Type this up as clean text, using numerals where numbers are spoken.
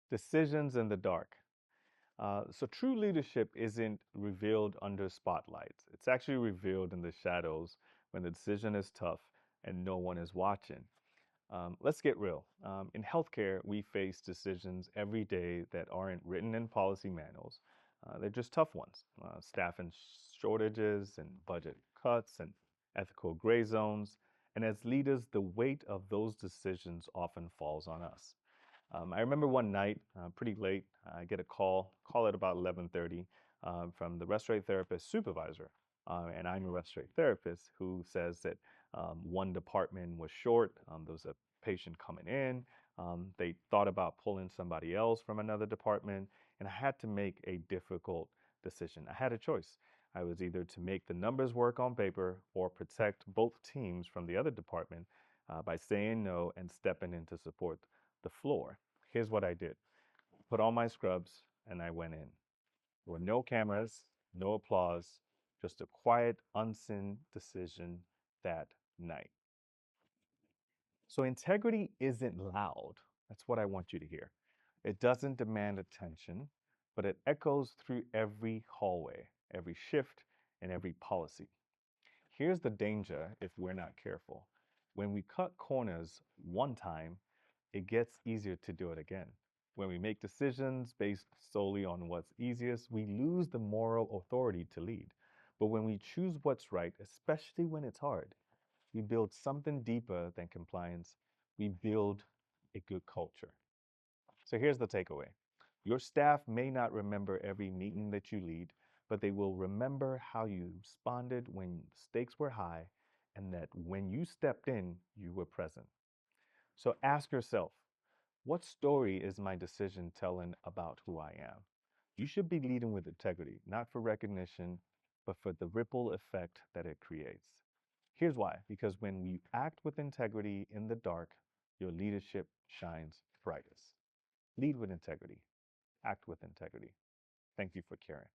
Decisions in the dark. So true leadership isn't revealed under spotlights. It's actually revealed in the shadows when the decision is tough and no one is watching. Let's get real. In healthcare, we face decisions every day that aren't written in policy manuals. They're just tough ones. Staffing shortages and budget cuts and ethical gray zones. And as leaders, the weight of those decisions often falls on us. I remember one night, pretty late, I get a call at about 11:30, from the respiratory therapist supervisor. And I'm a respiratory therapist who says that one department was short. There was a patient coming in. They thought about pulling somebody else from another department, and I had to make a difficult decision. I had a choice. I was either to make the numbers work on paper or protect both teams from the other department by saying no and stepping in to support the floor. Here's what I did: put on my scrubs and I went in. There were no cameras, no applause, just a quiet, unseen decision that night. So integrity isn't loud. That's what I want you to hear. It doesn't demand attention, but it echoes through every hallway, every shift, and every policy. Here's the danger if we're not careful. When we cut corners one time, it gets easier to do it again. When we make decisions based solely on what's easiest, we lose the moral authority to lead. But when we choose what's right, especially when it's hard, we build something deeper than compliance. We build a good culture. So here's the takeaway: your staff may not remember every meeting that you lead, but they will remember how you responded when stakes were high and that when you stepped in, you were present. So ask yourself, what story is my decision telling about who I am? You should be leading with integrity, not for recognition, but for the ripple effect that it creates. Here's why: because when we act with integrity in the dark, your leadership shines brightest. Lead with integrity, act with integrity. Thank you for caring.